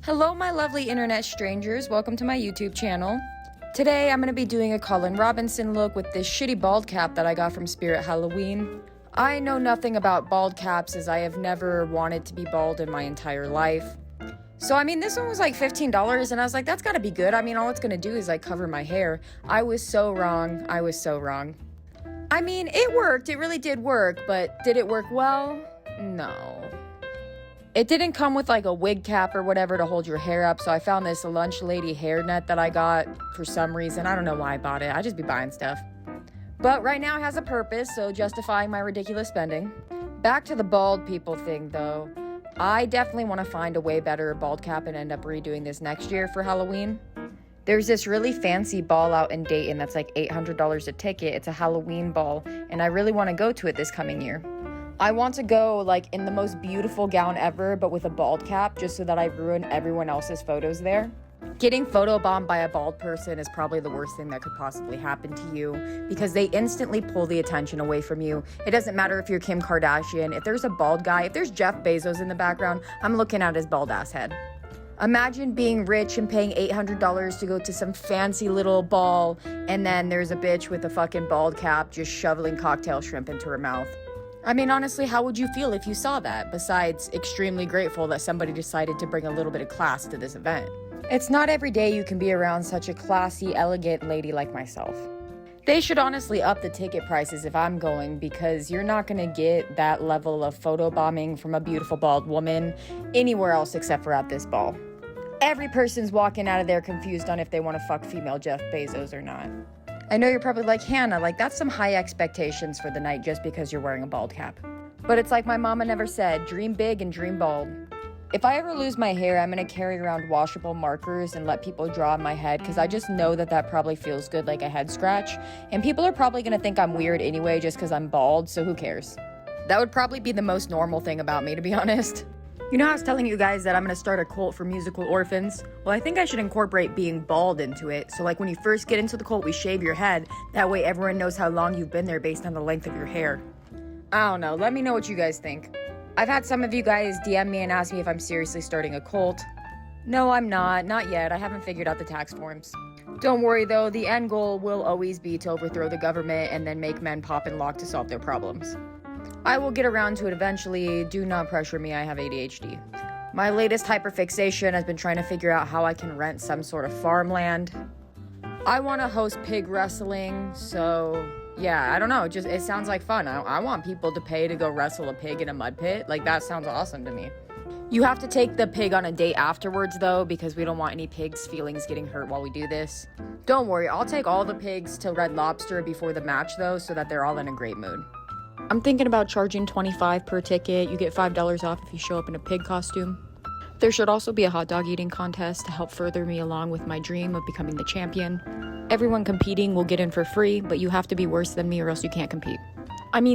Hello, my lovely internet strangers. Welcome to my YouTube channel. Today, I'm going to be doing a Collin Robinson look with this shitty bald cap that I got from Spirit Halloween. I know nothing about bald caps as I have never wanted to be bald in my entire life. So, this one was like $15 and I was like, that's gotta be good. All it's gonna do is like cover my hair. I was so wrong. It worked. It really did work, but did it work well? No. It didn't come with like a wig cap or whatever to hold your hair up, so I found this lunch lady hairnet that I got for some reason. I don't know why I bought it. I just be buying stuff. But right now it has a purpose, so justifying my ridiculous spending. Back to the bald people thing though. I definitely want to find a way better bald cap and end up redoing this next year for Halloween. There's this really fancy ball out in Dayton that's like $800 a ticket. It's a Halloween ball, and I really want to go to it this coming year. I want to go like in the most beautiful gown ever, but with a bald cap, just so that I ruin everyone else's photos there. Getting photobombed by a bald person is probably the worst thing that could possibly happen to you, because they instantly pull the attention away from you. It doesn't matter if you're Kim Kardashian. If there's a bald guy, if there's Jeff Bezos in the background, I'm looking at his bald ass head. Imagine being rich and paying $800 to go to some fancy little ball, and then there's a bitch with a fucking bald cap just shoveling cocktail shrimp into her mouth. Honestly, how would you feel if you saw that, besides extremely grateful that somebody decided to bring a little bit of class to this event? It's not every day you can be around such a classy, elegant lady like myself. They should honestly up the ticket prices if I'm going, because you're not gonna get that level of photobombing from a beautiful bald woman anywhere else except for at this ball. Every person's walking out of there confused on if they want to fuck female Jeff Bezos or not. I know you're probably like, Hannah, that's some high expectations for the night just because you're wearing a bald cap. But it's like my mama never said, dream big and dream bald. If I ever lose my hair, I'm gonna carry around washable markers and let people draw on my head, because I just know that probably feels good, like a head scratch. And people are probably gonna think I'm weird anyway just because I'm bald, so who cares? That would probably be the most normal thing about me, to be honest. You know how I was telling you guys that I'm gonna start a cult for musical orphans? Well, I think I should incorporate being bald into it. So like when you first get into the cult, we shave your head. That way everyone knows how long you've been there based on the length of your hair. I don't know. Let me know what you guys think. I've had some of you guys DM me and ask me if I'm seriously starting a cult. No, I'm not. Not yet. I haven't figured out the tax forms. Don't worry though, the end goal will always be to overthrow the government and then make men pop and lock to solve their problems. I will get around to it eventually. Do not pressure me, I have ADHD. My latest hyperfixation has been trying to figure out how I can rent some sort of farmland. I want to host pig wrestling, so yeah, I don't know, it sounds like fun. I want people to pay to go wrestle a pig in a mud pit. That sounds awesome to me. You have to take the pig on a date afterwards though, because we don't want any pigs' feelings getting hurt while we do this. Don't worry, I'll take all the pigs to Red Lobster before the match though, so that they're all in a great mood. I'm thinking about charging $25 per ticket. You get $5 off if you show up in a pig costume. There should also be a hot dog eating contest to help further me along with my dream of becoming the champion. Everyone competing will get in for free, but you have to be worse than me or else you can't compete.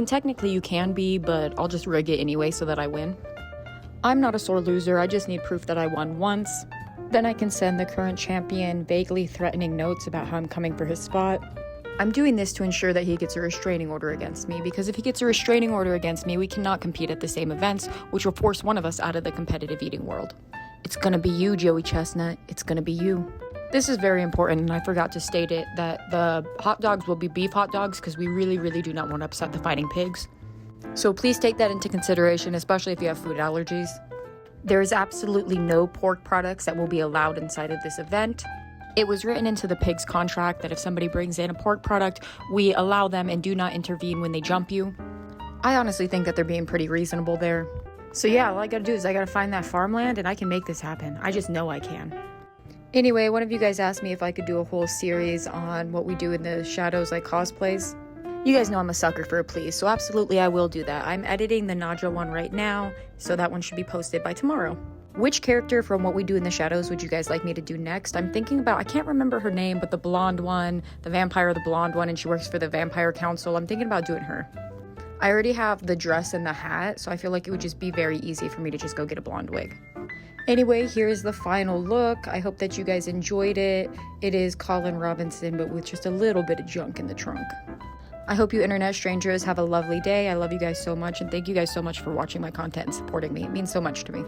Technically you can be, but I'll just rig it anyway so that I win. I'm not a sore loser, I just need proof that I won once. Then I can send the current champion vaguely threatening notes about how I'm coming for his spot. I'm doing this to ensure that he gets a restraining order against me, because if he gets a restraining order against me, we cannot compete at the same events, which will force one of us out of the competitive eating world. It's gonna be you, Joey Chestnut. It's gonna be you. This is very important, and I forgot to state it, that the hot dogs will be beef hot dogs, because we really do not want to upset the fighting pigs. So please take that into consideration, especially if you have food allergies. There is absolutely no pork products that will be allowed inside of this event. It was written into the pig's contract that if somebody brings in a pork product, we allow them and do not intervene when they jump you. I honestly think that they're being pretty reasonable there. So yeah, all I gotta do is I gotta find that farmland and I can make this happen. I just know I can. Anyway, one of you guys asked me if I could do a whole series on what we do in the shadows, like cosplays. You guys know I'm a sucker for a please, so absolutely I will do that. I'm editing the Nadja one right now, so that one should be posted by tomorrow. Which character from what we do in the shadows would you guys like me to do next? I'm thinking about, I can't remember her name, but the blonde one, the vampire, the blonde one, and she works for the Vampire Council. I'm thinking about doing her. I already have the dress and the hat, so I feel like it would just be very easy for me to just go get a blonde wig. Anyway, here's the final look. I hope that you guys enjoyed it. It is Collin Robinson, but with just a little bit of junk in the trunk. I hope you internet strangers have a lovely day. I love you guys so much, and thank you guys so much for watching my content and supporting me. It means so much to me.